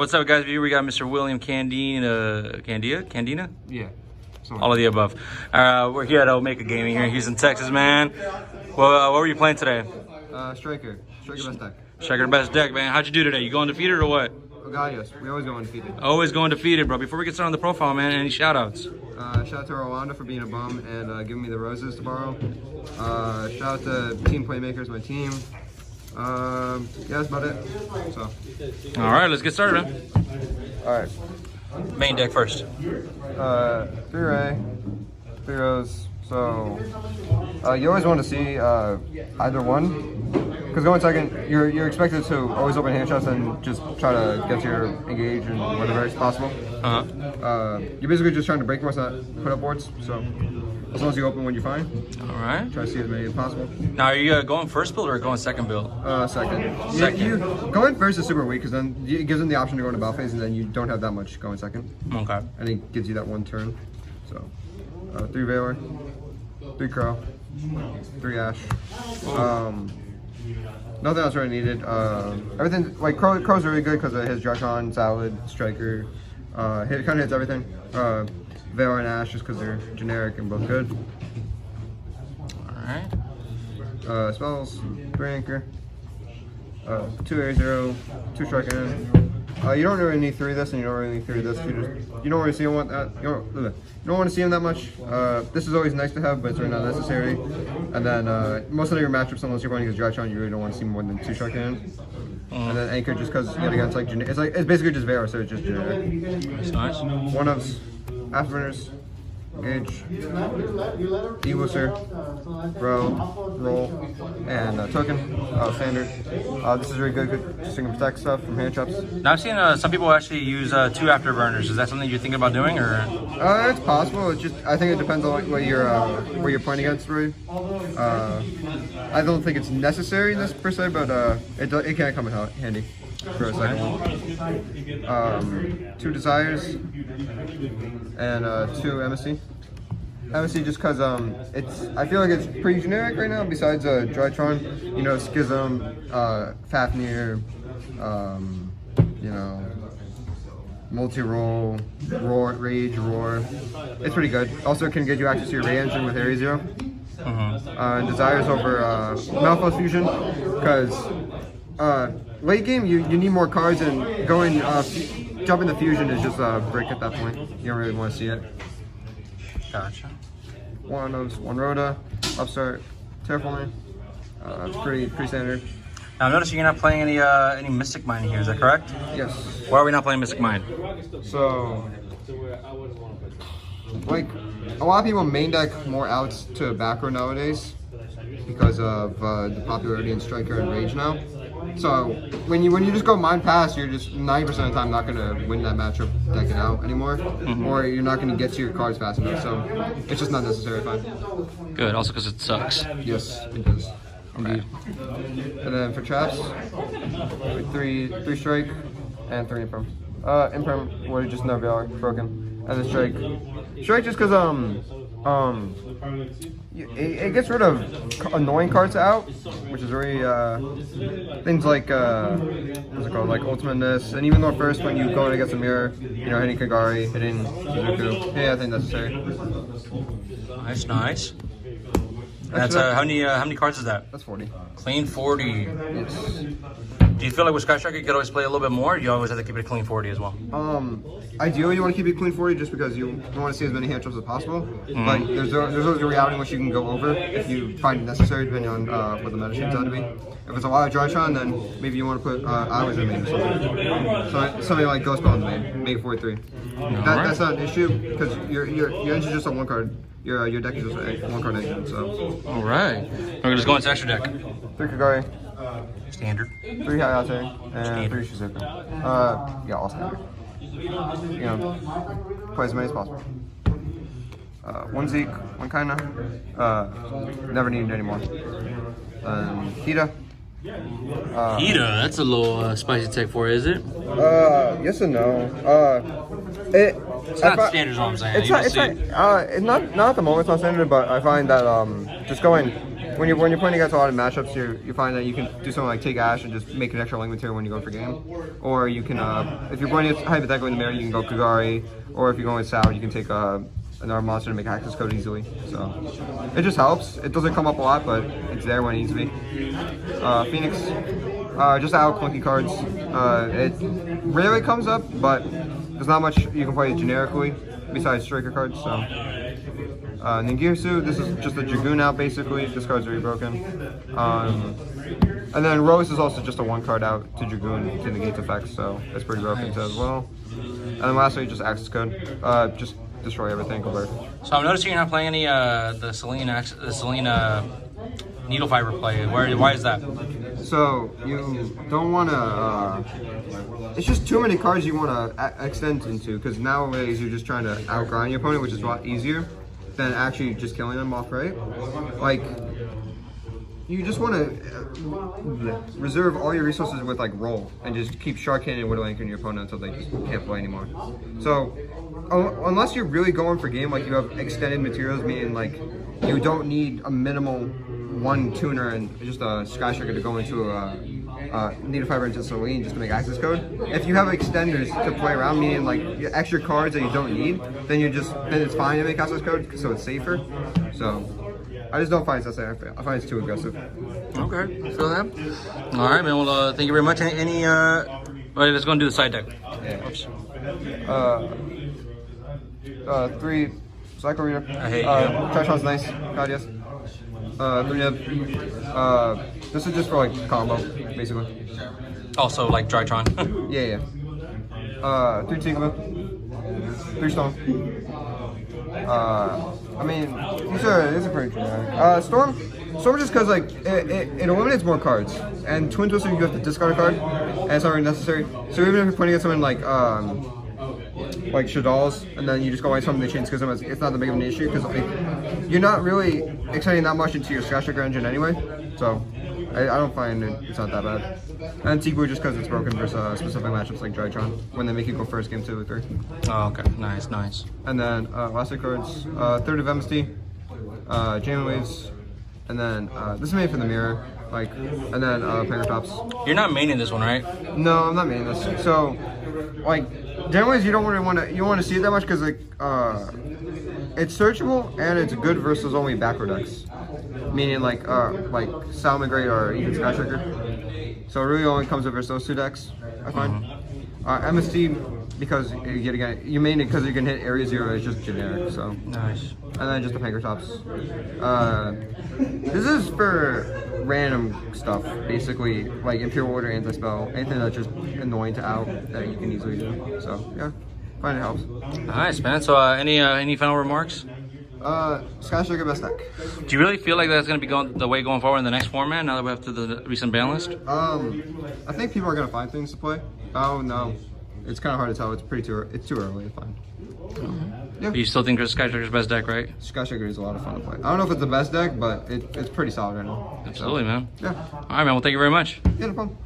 what's up, guys? We got Mr. William Candina? Yeah. All of the above. We're here at Omega Gaming here in Houston, Texas, man. Well, what were you playing today? Striker best deck. Striker best deck, man. How'd you do today? You go undefeated or what? Yes. We always go undefeated. Always go undefeated, bro. Before we get started on the profile, man, any shout-outs? Shout out to Rwanda for being a bum and giving me the roses to borrow. Shout out to Team Playmakers, my team. Yeah, that's about it. So. All right, let's get started, man. All right. Main deck first. 3 Ray, 3 Rose. So you always want to see either one, because going second, you're expected to always open hand shots and just try to get your engage and whatever is possible. You're basically just trying to break most of that put up boards. So as long as you open when you're fine. All right. Try to see as many as possible. Now, are you going first build or going second build? Second. Second. You going first is super weak because then it gives them the option to go into battle phase, and then you don't have that much going second. Okay. And it gives you that one turn. So 3 Valor, 3 Crow, 3 Ash. Nothing else really needed. Everything like Crow's really good because of his Dratron, Salad, Striker. It kind of hits everything. Valor and Ash just because they're generic and both good. Alright. Spells, 3 Anchor, 2 Air Zero, 2 Strike in. You don't really need 3 of this, and you don't really need 3 of this. You don't really see him want that. You don't want to see him that much. This is always nice to have, but it's really not necessary. And then most of your matchups, unless you're going against Dratron, you really don't want to see more than 2 Strike in. And then Anchor just because yet again it's basically just Valor, so it's just generic. That's nice. One ofs, Afterburners, Engage, E-Booster, Roll, and Token, Standard. This is really good just to protect stuff from hand traps. Now, I've seen some people actually use 2 afterburners. Is that something you're thinking about doing, or? It's possible. It's just I think it depends on what you're playing against, really. I don't think it's necessary in this per se, but it can come in handy for a second one. 2 Desires and 2 MSC. MSC just because I feel like it's pretty generic right now. Besides Drytron, Schism, Fafnir, multi-roll, Rage, Roar. It's pretty good. Also can get you access to your Ray engine with Area Zero. And Desires over Malphite Fusion because late game you need more cards, and going jumping the fusion is just a brick at that point. You don't really want to see it. Gotcha. 1 of 1 Rhoda, Upstart, Terraforming. It's pretty standard. Now, I'm noticing you're not playing any Mystic Mine here. Is that correct? Yes. Why are we not playing Mystic Mine? So, like, a lot of people main deck more outs to back row nowadays because of the popularity in Striker and Rage now. So when you just go Mind Pass, you're just 90% of the time not gonna win that matchup decking out anymore, or you're not gonna get to your cards fast enough. So it's just not necessary. Fine. Good. Also because it sucks. Yes, it does. Okay. And then for traps, 3 Strike and 3 Imperm. Imperm would just no Valor, broken, and then Strike just because it gets rid of annoying cards out, which is very things like what's it called, like Ultimateness, and even though first when you go in against a mirror, hitting Kagari, hitting Suzuku, yeah, I think necessary. Nice. That's how many cards is that? That's 40. Clean 40. Yes. Do you feel like with Sky Striker you could always play a little bit more, or you always have to keep it a clean 40 as well? Ideally you want to keep it clean 40 just because you want to see as many hand traps as possible. But there's always a reality in which you can go over if you find it necessary, depending on what the meta shapes out to be. If it's a lot of Drytron, then maybe you want to put Hours in main or something. Something like Ghost Ball in the main 43. That's not an issue because your engine's just on 1 card. Your deck is just a 1 card engine. So. All right. We're just going to extra deck. 3 Kagari. Standard. 3 Hayate and 3 Shizuku. Yeah, all standard. Play as many as possible. 1 Zeke, 1 Kaina. Never needed anymore. Hita. Hita, that's a little spicy tech for it, is it? Yes and no. It's not standard, is what I'm saying. It's not at the moment it's not standard, but I find that just going when you're playing against a lot of matchups, you find that you can do something like take Ash and just make an extra link material when you go for game, or you can if you're playing hypothetically in the mirror, you can go Kugari, or if you're going with Savij, you can take another monster to make access code easily. So it just helps. It doesn't come up a lot, but it's there when it needs to be. Phoenix, just out clunky cards. It rarely comes up, but there's not much you can play generically besides striker cards. So Ningirsu, this is just a Dragoon out basically. This card's already broken. And then Rose is also just a 1 card out to Dragoon to negate effects, so it's pretty broken too as well. And then lastly, just access code. Just destroy everything, go back. So I'm noticing you're not playing any the Selena needle fiber play. Why is that? So you don't want to. It's just too many cards you want to extend into, because nowadays you're just trying to outgrind your opponent, which is a lot easier than actually just killing them off right. Like you just want to reserve all your resources with like roll and just keep shark cannon and widowing your opponent until they just can't play anymore. So unless you're really going for game, like you have extended materials, meaning like you don't need a minimal 1 tuner and just a sky striker to go into a needle fiber into Celine just to make access code. If you have extenders to play around, meaning like extra cards that you don't need, then it's fine to make access code, so it's safer. So I just don't find it necessary. I find it's too aggressive. Okay, feel that. All right, man. Well, thank you very much. Any let's go and do the side deck. Yeah. Oops. 3 Cycle Reader. I hate you. Trashon's nice. God, yes. 3 Nib. This is just for like combo, basically. Also, like Drytron. Yeah. 3 Tigma. 3 Stone. I mean, these are pretty generic. Storm just because like it eliminates more cards, and Twin Twister you have to discard a card, and it's not really necessary. So even if you're putting it something like Shadal's, and then you just go away something they change Schism, it's not that big of an issue because like, you're not really extending that much into your Sky Striker engine anyway. So I don't find it's not that bad. And Tibu just because it's broken versus specific matchups like Drytron when they make you go first game 2 or 3. Oh, okay, nice. And then last 3 cards, Third of MSD, Jamie Waves, and then this is made for the mirror, like, and then Pangertops. You're not maining this one, right? No, I'm not maining this. So, like, generally you don't really want to see it that much because like it's searchable and it's good versus only backward decks, meaning like Salmon or even Sky Striker. So it really only comes up versus those 2 decks, I find. MSD, because you main it because you can hit area 0, it's just generic, so. Nice. And then just the Pangertops. This is for random stuff, basically, like Imperial Order, Anti-Spell, anything that's just annoying to out that you can easily do. So, yeah, find it helps. Nice, man. So any final remarks? Sky Striker best deck. Do you really feel like that's going to be the way going forward in the next format now that we're after the recent ban list? I think people are going to find things to play. Oh no, it's kind of hard to tell. It's too early to find. Yeah. But you still think Sky Striker's best deck, right? Sky Striker is a lot of fun to play. I don't know if it's the best deck, but it's pretty solid right now. Absolutely, so, man. Yeah. All right, man. Well, thank you very much. Yeah, no problem.